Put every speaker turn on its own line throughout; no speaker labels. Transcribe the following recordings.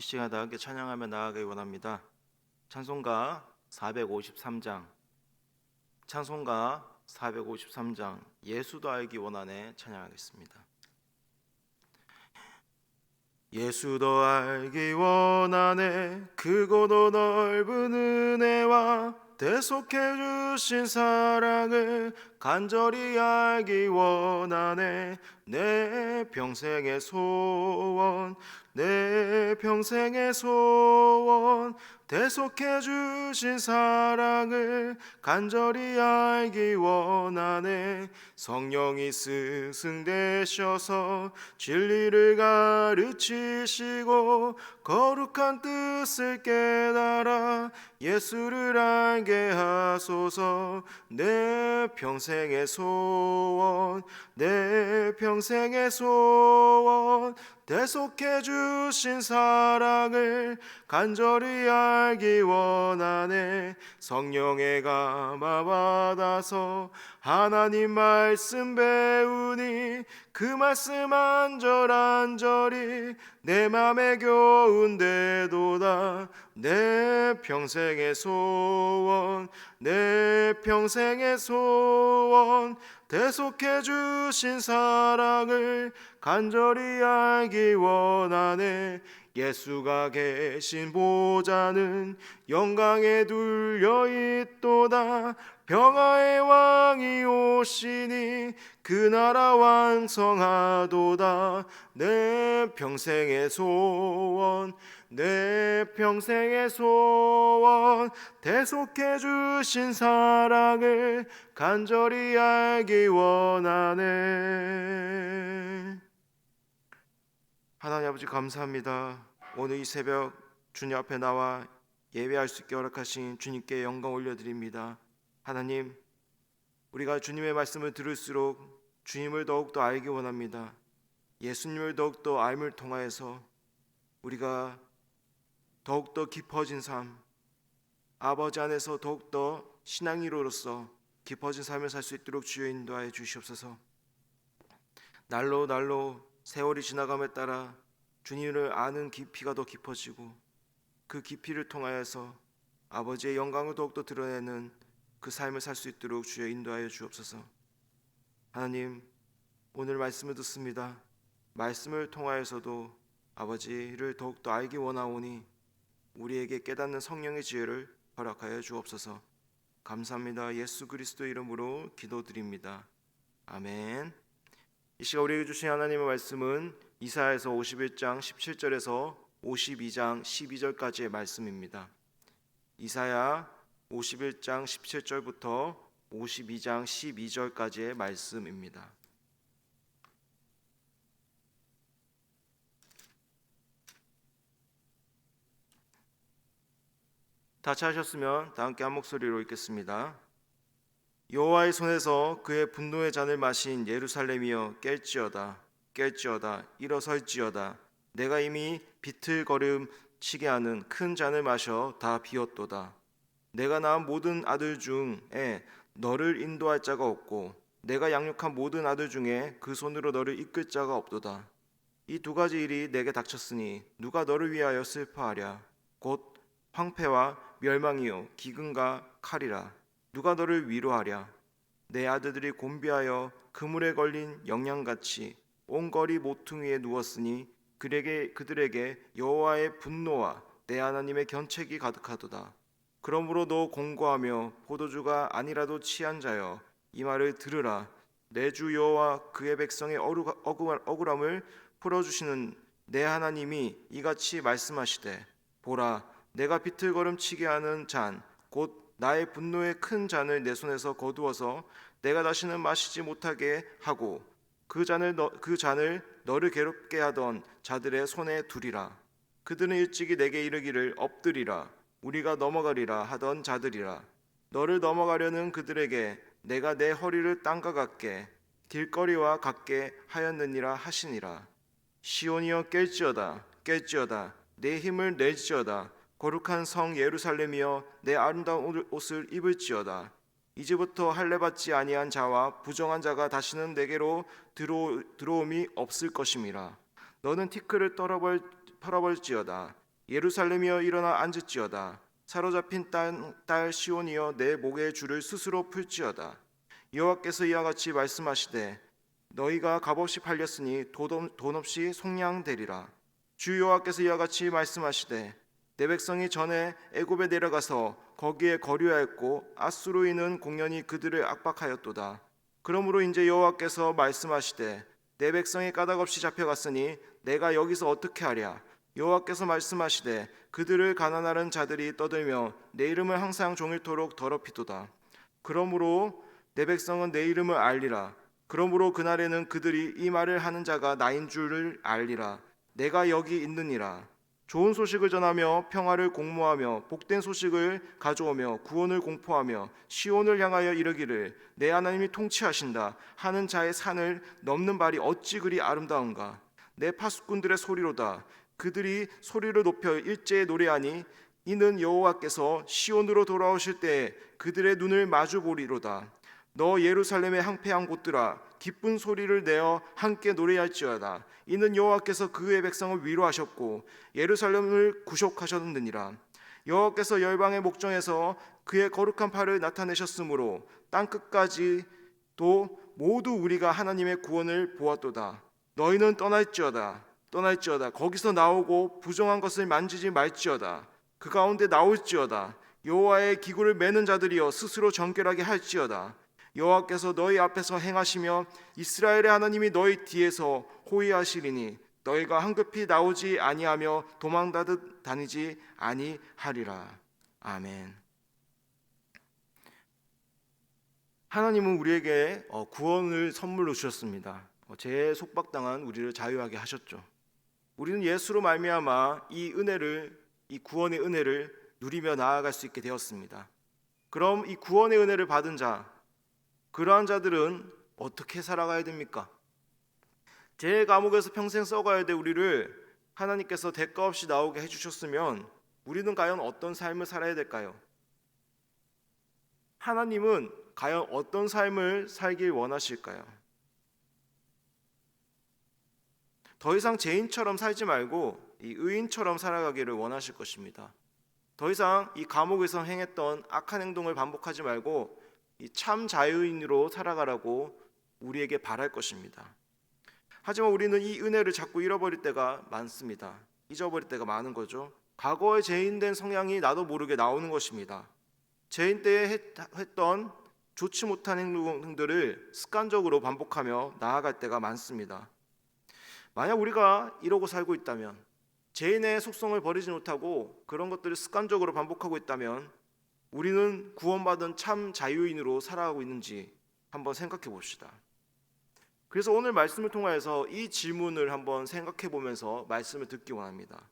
시간 다 함께 찬양하며 나아가기 원합니다. 찬송가 453장, 찬송가 453장 예수도 알기 원하네 찬양하겠습니다. 예수도 알기 원하네 크고도 넓은 은혜와 대속해 주신 사랑을 간절히 알기 원하네. 내 평생의 소원, 내 평생의 소원, 대속해 주신 사랑을 간절히 알기 원하네. 성령이 스승 되셔서 진리를 가르치시고 거룩한 뜻을 깨달아 예수를 알게 하소서. 내 평생의 소원, 내 평생의 소원, 대속해 주신 사랑을 간절히 알기 원하네. 성령의 감화 받아서 하나님 말씀 배우니 그 말씀 안절안절이 내 맘에 겨운데도다. 내 평생의 소원, 내 평생의 소원, 대속해 주신 사랑을 간절히 알기 원하네. 예수가 계신 보좌는 영광에 둘려 있도다. 평화의 왕이 오시니 그 나라 왕성하도다. 내 평생의 소원, 내 평생의 소원, 대속해 주신 사랑을 간절히 알기 원하네. 하나님 아버지 감사합니다. 오늘 이 새벽 주님 앞에 나와 예배할 수 있게 허락하신 주님께 영광 올려드립니다. 하나님, 우리가 주님의 말씀을 들을수록 주님을 더욱더 알기 원합니다. 예수님을 더욱더 알을 통하여서 우리가 더욱더 깊어진 삶, 아버지 안에서 더욱더 신앙인으로서 깊어진 삶을 살 수 있도록 주여 인도하여 주시옵소서. 날로 세월이 지나감에 따라 주님을 아는 깊이가 더 깊어지고 그 깊이를 통하여서 아버지의 영광을 더욱더 드러내는 그 삶을 살 수 있도록 주여 인도하여 주옵소서. 하나님, 오늘 말씀을 듣습니다. 말씀을 통하여서도 아버지를 더욱더 알기 원하오니 우리에게 깨닫는 성령의 지혜를 허락하여 주옵소서. 감사합니다. 예수 그리스도 이름으로 기도드립니다. 아멘. 이 시간 우리에게 주신 하나님의 말씀은 이사야서 51장 17절에서 52장 12절까지의 말씀입니다. 이사야 51장 17절부터 52장 12절까지의 말씀입니다. 다 찾으셨으면 다 함께 한 목소리로 읽겠습니다. 여호와의 손에서 그의 분노의 잔을 마신 예루살렘이여 깰지어다. 깰지어다. 일어설지어다. 내가 이미 비틀거름 치게 하는 큰 잔을 마셔 다 비웠도다. 내가 낳은 모든 아들 중에 너를 인도할 자가 없고 내가 양육한 모든 아들 중에 그 손으로 너를 이끌 자가 없도다. 이 두 가지 일이 내게 닥쳤으니 누가 너를 위하여 슬퍼하랴. 곧 황폐와 멸망이요 기근과 칼이라. 누가 너를 위로하랴. 내 아들들이 곤비하여 그물에 걸린 영양같이 온 거리 모퉁이에 누웠으니 그들에게 여호와의 분노와 내 하나님의 견책이 가득하도다. 그러므로 너 공고하며 포도주가 아니라도 취한 자여 이 말을 들으라. 내 주 여호와 그의 백성의 억울함을 풀어주시는 내 하나님이 이같이 말씀하시되 보라, 내가 비틀거름치게 하는 잔 곧 나의 분노의 큰 잔을 내 손에서 거두어서 내가 다시는 마시지 못하게 하고 그 잔을 너를 괴롭게 하던 자들의 손에 두리라. 그들은 일찍이 내게 이르기를 엎드리라 우리가 넘어가리라 하던 자들이라. 너를 넘어가려는 그들에게 내가 내 허리를 땅과 같게 길거리와 같게 하였느니라 하시니라. 시온이여 깰지어다. 깰지어다. 내 힘을 낼지어다. 거룩한 성 예루살렘이여 내 아름다운 옷을 입을지어다. 이제부터 할례받지 아니한 자와 부정한 자가 다시는 내게로 들어옴이 없을 것임이라. 너는 티끌을 털어버릴지어다. 예루살렘이여 일어나 앉을지어다. 사로잡힌 딸 시온이여 내 목의 줄을 스스로 풀지어다. 여호와께서 이와 같이 말씀하시되 너희가 값없이 팔렸으니 돈 없이 속량되리라. 주 여호와께서 이와 같이 말씀하시되 내 백성이 전에 애굽에 내려가서 거기에 거류하였고 아수르인은 공연히 그들을 압박하였도다. 그러므로 이제 여호와께서 말씀하시되 내 백성이 까닭없이 잡혀갔으니 내가 여기서 어떻게 하랴. 여호와께서 말씀하시되 그들을 가난하는 자들이 떠들며 내 이름을 항상 종일토록 더럽히도다. 그러므로 내 백성은 내 이름을 알리라. 그러므로 그날에는 그들이 이 말을 하는 자가 나인 줄을 알리라. 내가 여기 있느니라. 좋은 소식을 전하며 평화를 공모하며 복된 소식을 가져오며 구원을 공포하며 시온을 향하여 이르기를 내 하나님이 통치하신다 하는 자의 산을 넘는 발이 어찌 그리 아름다운가. 내 파수꾼들의 소리로다. 그들이 소리를 높여 일제히 노래하니 이는 여호와께서 시온으로 돌아오실 때에 그들의 눈을 마주 보리로다. 너 예루살렘의 항폐한 곳들아 기쁜 소리를 내어 함께 노래할지어다. 이는 여호와께서 그의 백성을 위로하셨고 예루살렘을 구속하셨느니라. 여호와께서 열방의 목전에서 그의 거룩한 팔을 나타내셨으므로 땅 끝까지도 모두 우리가 하나님의 구원을 보았도다. 너희는 떠날지어다. 거기서 나오고 부정한 것을 만지지 말지어다. 그 가운데 나올지어다. 여호와의 기구를 매는 자들이여 스스로 정결하게 할지어다. 여호와께서 너희 앞에서 행하시며 이스라엘의 하나님이 너희 뒤에서 호위하시리니 너희가 황급히 나오지 아니하며 도망다듯 다니지 아니하리라. 아멘. 하나님은 우리에게 구원을 선물로 주셨습니다. 죄에 속박당한 우리를 자유하게 하셨죠. 우리는 예수로 말미암아 이 구원의 은혜를 누리며 나아갈 수 있게 되었습니다. 그럼 이 구원의 은혜를 받은 자, 그러한 자들은 어떻게 살아가야 됩니까? 제 감옥에서 평생 썩어야 될 우리를 하나님께서 대가 없이 나오게 해주셨으면 우리는 과연 어떤 삶을 살아야 될까요? 하나님은 과연 어떤 삶을 살길 원하실까요? 더 이상 죄인처럼 살지 말고 이 의인처럼 살아가기를 원하실 것입니다. 더 이상 이 감옥에서 행했던 악한 행동을 반복하지 말고 이 참 자유인으로 살아가라고 우리에게 바랄 것입니다. 하지만 우리는 이 은혜를 자꾸 잃어버릴 때가 많습니다. 잊어버릴 때가 많은 거죠. 과거의 죄인된 성향이 나도 모르게 나오는 것입니다. 죄인 때에 했던 좋지 못한 행동들을 습관적으로 반복하며 나아갈 때가 많습니다. 만약 우리가 이러고 살고 있다면, 죄인의 속성을 버리지 못하고 그런 것들을 습관적으로 반복하고 있다면 우리는 구원받은 참 자유인으로 살아가고 있는지 한번 생각해 봅시다. 그래서 오늘 말씀을 통하여서 이 질문을 한번 생각해 보면서 말씀을 듣기 원합니다.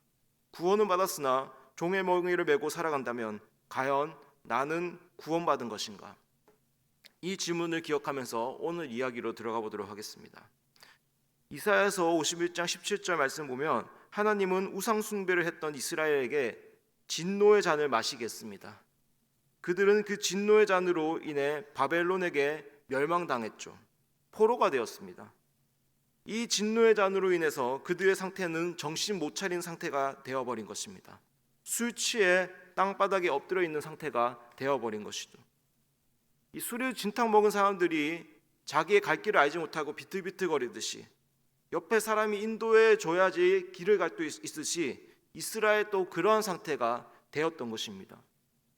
구원은 받았으나 종의 멍에를 메고 살아간다면 과연 나는 구원받은 것인가? 이 질문을 기억하면서 오늘 이야기로 들어가 보도록 하겠습니다. 이사야서 51장 17절 말씀 보면 하나님은 우상 숭배를 했던 이스라엘에게 진노의 잔을 마시게 했습니다. 그들은 그 진노의 잔으로 인해 바벨론에게 멸망당했죠. 포로가 되었습니다. 이 진노의 잔으로 인해서 그들의 상태는 정신 못 차린 상태가 되어버린 것입니다. 술 취해 땅바닥에 엎드려 있는 상태가 되어버린 것이죠. 이 술을 진탕 먹은 사람들이 자기의 갈 길을 알지 못하고 비틀비틀거리듯이 옆에 사람이 인도해 줘야지 길을 갈 수 있듯이 이스라엘도 그러한 상태가 되었던 것입니다.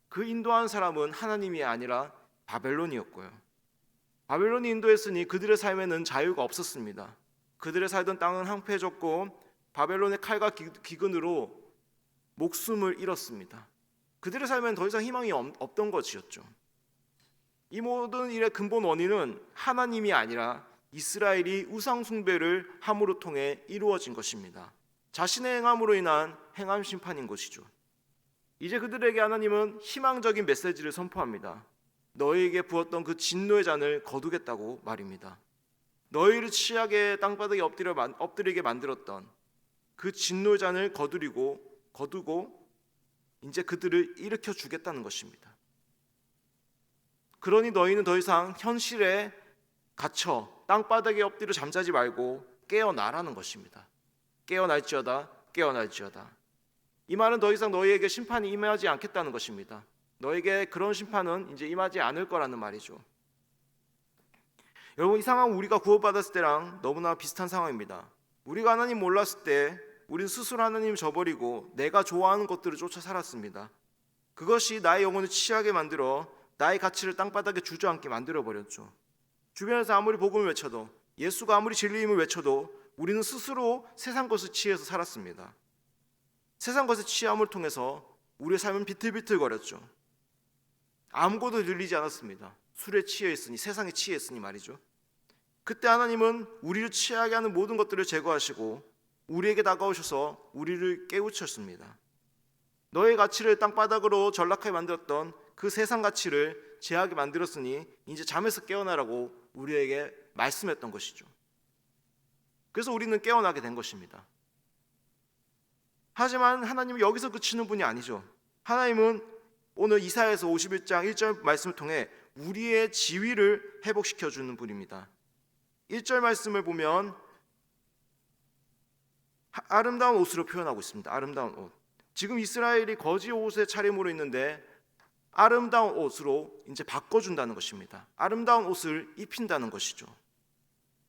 그 인도한 사람은 하나님이 아니라 바벨론이었고요. 바벨론이 인도했으니 그들의 삶에는 자유가 없었습니다. 그들의 살던 땅은 황폐해졌고 바벨론의 칼과 기근으로 목숨을 잃었습니다. 그들의 삶에는 더 이상 희망이 없던 것이었죠. 이 모든 일의 근본 원인은 하나님이 아니라 이스라엘이 우상 숭배를 함으로 통해 이루어진 것입니다. 자신의 행함으로 인한 행함 심판인 것이죠. 이제 그들에게 하나님은 희망적인 메시지를 선포합니다. 너희에게 부었던 그 진노의 잔을 거두겠다고 말입니다. 너희를 취하게 땅바닥에 엎드리게 만들었던 그 진노의 잔을 거두고 이제 그들을 일으켜 주겠다는 것입니다. 그러니 너희는 더 이상 현실에 갇혀 땅바닥에 엎드려 잠자지 말고 깨어나라는 것입니다. 깨어날지어다. 이 말은 더 이상 너희에게 심판이 임하지 않겠다는 것입니다. 너에게 그런 심판은 이제 임하지 않을 거라는 말이죠. 여러분, 이 상황은 우리가 구원받았을 때랑 너무나 비슷한 상황입니다. 우리가 하나님 몰랐을 때 우리는 스스로 하나님을 저버리고 내가 좋아하는 것들을 쫓아 살았습니다. 그것이 나의 영혼을 취하게 만들어 나의 가치를 땅바닥에 주저앉게 만들어버렸죠. 주변에서 아무리 복음을 외쳐도, 예수가 아무리 진리임을 외쳐도 우리는 스스로 세상 것을 취해서 살았습니다. 세상 것의 취함을 통해서 우리의 삶은 비틀비틀거렸죠. 아무것도 들리지 않았습니다. 술에 취해 있으니, 세상에 취해 있으니 말이죠. 그때 하나님은 우리를 취하게 하는 모든 것들을 제거하시고 우리에게 다가오셔서 우리를 깨우쳤습니다. 너의 가치를 땅바닥으로 전락하게 만들었던 그 세상 가치를 제하게 만들었으니 이제 잠에서 깨어나라고 우리에게 말씀했던 것이죠. 그래서 우리는 깨어나게 된 것입니다. 하지만 하나님은 여기서 그치는 분이 아니죠. 하나님은 오늘 이사야서 51장 1절 말씀을 통해 우리의 지위를 회복시켜주는 분입니다. 1절 말씀을 보면 아름다운 옷으로 표현하고 있습니다. 아름다운 옷. 지금 이스라엘이 거지 옷의 차림으로 있는데 아름다운 옷으로 이제 바꿔준다는 것입니다. 아름다운 옷을 입힌다는 것이죠.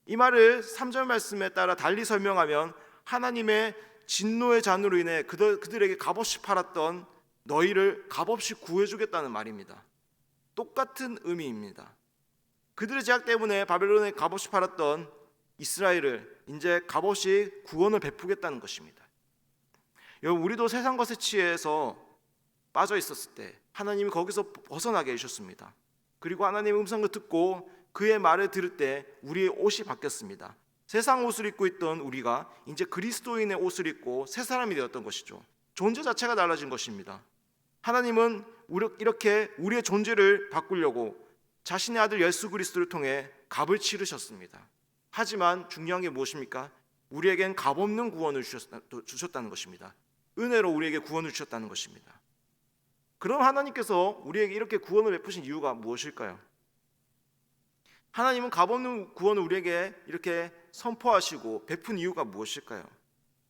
이 말을 3절 말씀에 따라 달리 설명하면 하나님의 진노의 잔으로 인해 그들에게 값없이 팔았던 너희를 값없이 구해주겠다는 말입니다. 똑같은 의미입니다. 그들의 죄악 때문에 바벨론에 값없이 팔았던 이스라엘을 이제 값없이 구원을 베푸겠다는 것입니다. 여러분, 우리도 세상 것에 취해서 빠져 있었을 때 하나님이 거기서 벗어나게 해주셨습니다. 그리고 하나님의 음성을 듣고 그의 말을 들을 때 우리의 옷이 바뀌었습니다. 세상 옷을 입고 있던 우리가 이제 그리스도인의 옷을 입고 새 사람이 되었던 것이죠. 존재 자체가 달라진 것입니다. 하나님은 이렇게 우리의 존재를 바꾸려고 자신의 아들 예수 그리스도를 통해 값을 치르셨습니다. 하지만 중요한 게 무엇입니까? 우리에겐 값없는 구원을 주셨다는 것입니다. 은혜로 우리에게 구원을 주셨다는 것입니다. 그럼 하나님께서 우리에게 이렇게 구원을 베푸신 이유가 무엇일까요? 하나님은 값없는 구원을 우리에게 이렇게 선포하시고 베푼 이유가 무엇일까요?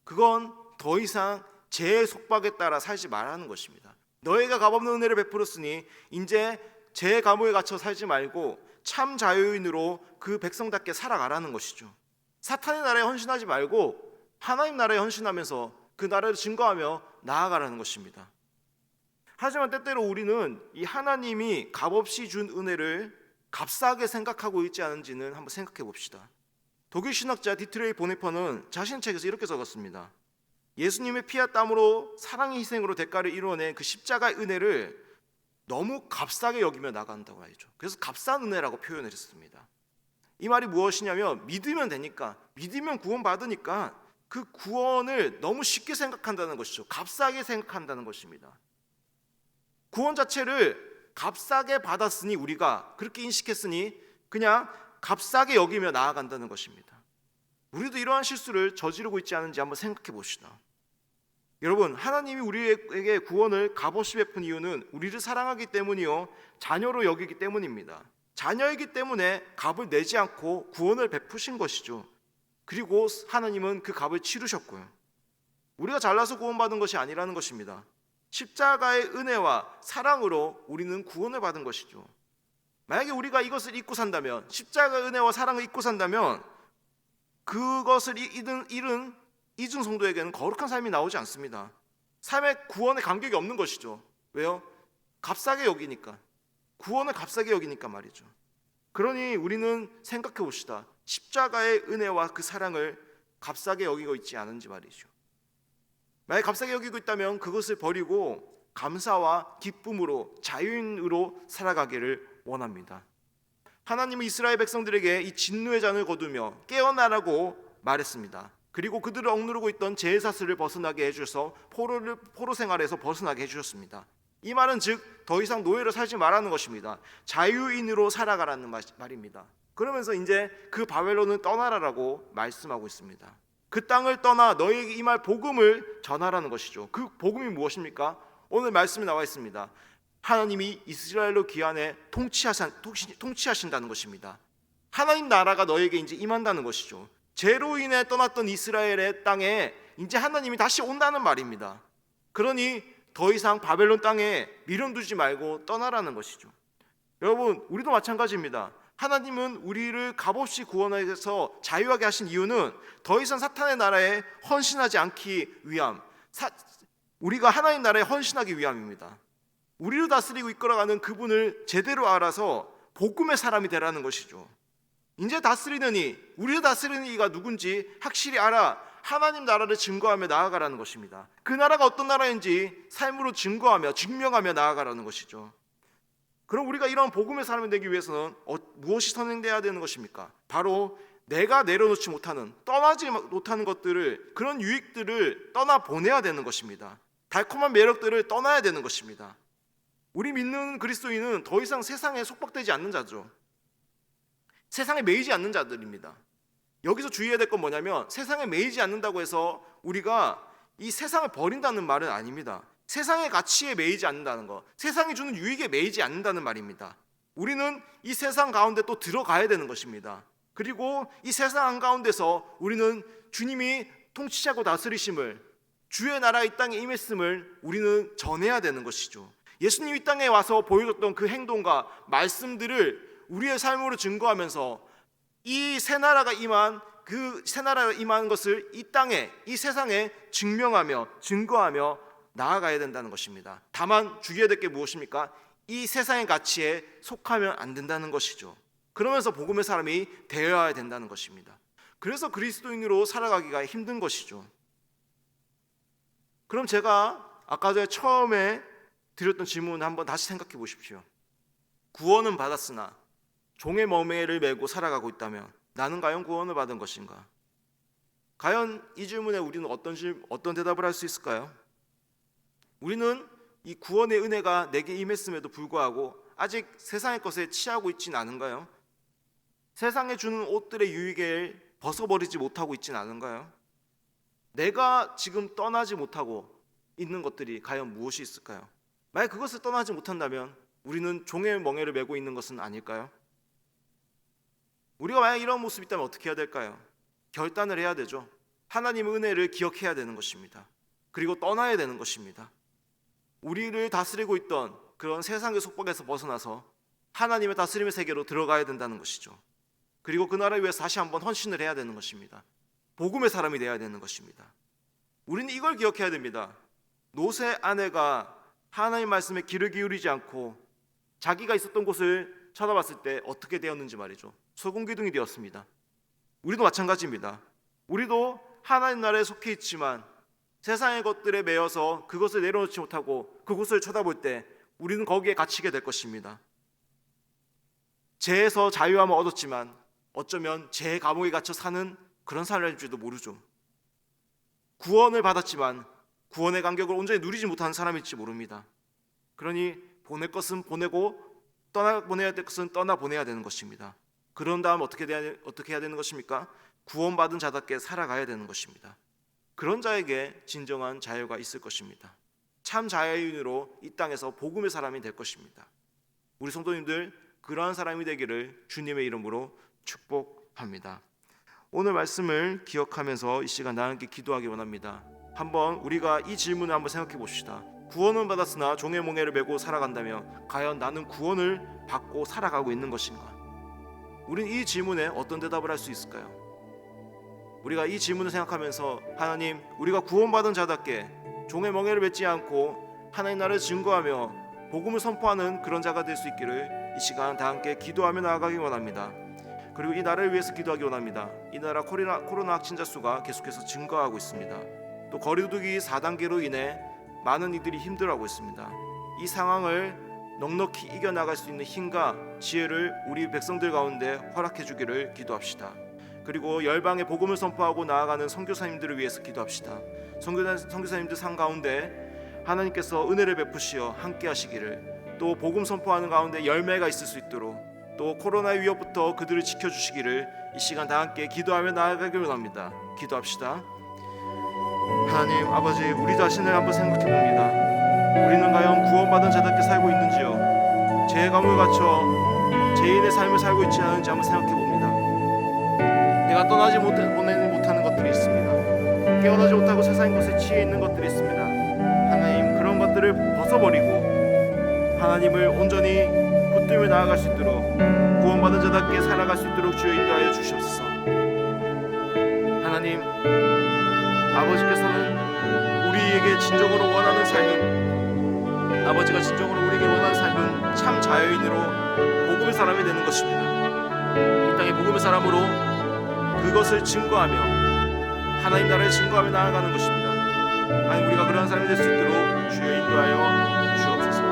그건 더 이상 죄의 속박에 따라 살지 말라는 것입니다. 너희가 값없는 은혜를 베풀었으니 이제 죄의 감옥에 갇혀 살지 말고 참 자유인으로 그 백성답게 살아가라는 것이죠. 사탄의 나라에 헌신하지 말고 하나님 나라에 헌신하면서 그 나라를 증거하며 나아가라는 것입니다. 하지만 때때로 우리는 이 하나님이 값없이 준 은혜를 값싸게 생각하고 있지 않은지는 한번 생각해 봅시다. 독일 신학자 디트레이 보네퍼는 자신의 책에서 이렇게 적었습니다. 예수님의 피와 땀으로 사랑의 희생으로 대가를 이루어낸 그 십자가의 은혜를 너무 값싸게 여기며 나간다고 하죠. 그래서 값싼 은혜라고 표현을 했습니다. 이 말이 무엇이냐면 믿으면 되니까, 믿으면 구원받으니까 그 구원을 너무 쉽게 생각한다는 것이죠. 값싸게 생각한다는 것입니다. 구원 자체를 값싸게 받았으니, 우리가 그렇게 인식했으니 그냥 값싸게 여기며 나아간다는 것입니다. 우리도 이러한 실수를 저지르고 있지 않은지 한번 생각해 봅시다. 여러분, 하나님이 우리에게 구원을 값없이 베푼 이유는 우리를 사랑하기 때문이요, 자녀로 여기기 때문입니다. 자녀이기 때문에 값을 내지 않고 구원을 베푸신 것이죠. 그리고 하나님은 그 값을 치르셨고요. 우리가 잘나서 구원받은 것이 아니라는 것입니다. 십자가의 은혜와 사랑으로 우리는 구원을 받은 것이죠. 만약에 우리가 이것을 잊고 산다면, 십자가의 은혜와 사랑을 잊고 산다면 그것을 잊은 성도에게는 거룩한 삶이 나오지 않습니다. 삶의 구원의 간격이 없는 것이죠. 왜요? 값싸게 여기니까, 구원을 값싸게 여기니까 말이죠. 그러니 우리는 생각해 봅시다. 십자가의 은혜와 그 사랑을 값싸게 여기고 있지 않은지 말이죠. 만약 값싸게 여기고 있다면 그것을 버리고 감사와 기쁨으로 자유인으로 살아가기를 원합니다. 하나님은 이스라엘 백성들에게 이 진노의 잔을 거두며 깨어나라고 말했습니다. 그리고 그들을 억누르고 있던 제사슬을 벗어나게 해주셔서 포로 생활에서 벗어나게 해주셨습니다. 이 말은 즉 더 이상 노예로 살지 말라는 것입니다. 자유인으로 살아가라는 말입니다. 그러면서 이제 그 바벨론을 떠나라라고 말씀하고 있습니다. 그 땅을 떠나 너희에게 이 말 복음을 전하라는 것이죠. 그 복음이 무엇입니까? 오늘 말씀에 나와 있습니다. 하나님이 이스라엘로 귀환해 통치하신다는 것입니다. 하나님 나라가 너에게 이제 임한다는 것이죠. 죄로 인해 떠났던 이스라엘의 땅에 이제 하나님이 다시 온다는 말입니다. 그러니 더 이상 바벨론 땅에 미련두지 말고 떠나라는 것이죠. 여러분, 우리도 마찬가지입니다. 하나님은 우리를 값없이 구원해서 자유하게 하신 이유는 더 이상 사탄의 나라에 헌신하지 않기 위함, 우리가 하나님 나라에 헌신하기 위함입니다. 우리를 다스리고 이끌어가는 그분을 제대로 알아서 복음의 사람이 되라는 것이죠. 이제 다스리는 이, 우리를 다스리는 이가 누군지 확실히 알아 하나님 나라를 증거하며 나아가라는 것입니다. 그 나라가 어떤 나라인지 삶으로 증거하며 증명하며 나아가라는 것이죠. 그럼 우리가 이런 복음의 사람이 되기 위해서는 무엇이 선행돼야 되는 것입니까? 바로 내가 내려놓지 못하는, 떠나지 못하는 것들을, 그런 유익들을 떠나보내야 되는 것입니다. 달콤한 매력들을 떠나야 되는 것입니다. 우리 믿는 그리스도인은 더 이상 세상에 속박되지 않는 자죠. 세상에 매이지 않는 자들입니다. 여기서 주의해야 될 건 뭐냐면, 세상에 매이지 않는다고 해서 우리가 이 세상을 버린다는 말은 아닙니다. 세상의 가치에 매이지 않는다는 것, 세상이 주는 유익에 매이지 않는다는 말입니다. 우리는 이 세상 가운데 또 들어가야 되는 것입니다. 그리고 이 세상 한가운데서 우리는 주님이 통치하고 다스리심을, 주의 나라 이 땅에 임했음을 우리는 전해야 되는 것이죠. 예수님 이 땅에 와서 보여줬던 그 행동과 말씀들을 우리의 삶으로 증거하면서 이 새 나라가 임한, 그 새 나라가 임한 것을 이 땅에, 이 세상에 증명하며 증거하며 나아가야 된다는 것입니다. 다만 주의해야 될 게 무엇입니까? 이 세상의 가치에 속하면 안 된다는 것이죠. 그러면서 복음의 사람이 되어야 된다는 것입니다. 그래서 그리스도인으로 살아가기가 힘든 것이죠. 그럼 제가 아까 전에 처음에 드렸던 질문을 한번 다시 생각해 보십시오. 구원은 받았으나 종의 멍에를 메고 살아가고 있다면 나는 과연 구원을 받은 것인가? 과연 이 질문에 우리는 어떤 대답을 할 수 있을까요? 우리는 이 구원의 은혜가 내게 임했음에도 불구하고 아직 세상의 것에 취하고 있지는 않은가요? 세상에 주는 옷들의 유익을 벗어버리지 못하고 있지는 않은가요? 내가 지금 떠나지 못하고 있는 것들이 과연 무엇이 있을까요? 만약 그것을 떠나지 못한다면 우리는 종의 멍에를 메고 있는 것은 아닐까요? 우리가 만약 이런 모습이 있다면 어떻게 해야 될까요? 결단을 해야 되죠. 하나님의 은혜를 기억해야 되는 것입니다. 그리고 떠나야 되는 것입니다. 우리를 다스리고 있던 그런 세상의 속박에서 벗어나서 하나님의 다스림의 세계로 들어가야 된다는 것이죠. 그리고 그 나라를 위해서 다시 한번 헌신을 해야 되는 것입니다. 복음의 사람이 되어야 되는 것입니다. 우리는 이걸 기억해야 됩니다. 롯의 아내가 하나님 말씀에 귀를 기울이지 않고 자기가 있었던 곳을 쳐다봤을 때 어떻게 되었는지 말이죠. 소금기둥이 되었습니다. 우리도 마찬가지입니다. 우리도 하나님 나라에 속해 있지만 세상의 것들에 매여서 그것을 내려놓지 못하고 그곳을 쳐다볼 때 우리는 거기에 갇히게 될 것입니다. 죄에서 자유함을 얻었지만 어쩌면 죄의 감옥에 갇혀 사는 그런 사람일지도 모르죠. 구원을 받았지만 구원의 감격을 온전히 누리지 못하는 사람일지 모릅니다. 그러니 보낼 것은 보내고 떠나보내야 될 것은 떠나보내야 되는 것입니다. 그런 다음 어떻게 해야 되는 것입니까? 구원받은 자답게 살아가야 되는 것입니다. 그런 자에게 진정한 자유가 있을 것입니다. 참 자유인으로 이 땅에서 복음의 사람이 될 것입니다. 우리 성도님들 그러한 사람이 되기를 주님의 이름으로 축복합니다. 오늘 말씀을 기억하면서 이 시간 나누게 기도하기 원합니다. 한번 우리가 이 질문을 한번 생각해 봅시다. 구원은 받았으나 종의 멍에를 메고 살아간다면 과연 나는 구원을 받고 살아가고 있는 것인가? 우리는 이 질문에 어떤 대답을 할 수 있을까요? 우리가 이 질문을 생각하면서 하나님, 우리가 구원받은 자답게 종의 멍에를 맺지 않고 하나님 나라를 증거하며 복음을 선포하는 그런 자가 될 수 있기를 이 시간 다 함께 기도하며 나아가기 원합니다. 그리고 이 나라를 위해서 기도하기 원합니다. 이 나라 코로나 확진자 수가 계속해서 증가하고 있습니다. 또 거리두기 4단계로 인해 많은 이들이 힘들어하고 있습니다. 이 상황을 넉넉히 이겨나갈 수 있는 힘과 지혜를 우리 백성들 가운데 허락해 주기를 기도합시다. 그리고 열방에 복음을 선포하고 나아가는 선교사님들을 위해서 기도합시다. 선교사님들 상 가운데 하나님께서 은혜를 베푸시어 함께 하시기를, 또 복음 선포하는 가운데 열매가 있을 수 있도록, 또 코로나의 위협부터 그들을 지켜주시기를 이 시간 다 함께 기도하며 나아가기를 원합니다. 기도합시다. 하나님 아버지, 우리 자신을 한번 생각해 봅니다. 우리는 과연 구원받은 자답게 살고 있는지요? 죄의 감옥에 갇혀 죄인의 삶을 살고 있지 않은지 한번 생각해 봅니다. 내가 떠나지 못하는 것들이 있습니다. 깨어나지 못하고 세상의 것에 취해 있는 것들이 있습니다. 하나님 것들을 벗어버리고 하나님을 온전히 붙들며 나아갈 수 있도록 구원받은 자답게 살아갈 수 있도록 주여 인도하여 주시옵소서. 하나님, 아버지께서는 우리에게 진정으로 원하는 삶은, 아버지가 진정으로 우리에게 원하는 삶은 참 자유인으로 복음의 사람이 되는 것입니다. 이 땅의 복음의 사람으로 그것을 증거하며 하나님 나라를 증거하며 나아가는 것입니다. 하나님, 우리가 그러한 사람이 될 수 있도록 주여 인도하여 주옵소서.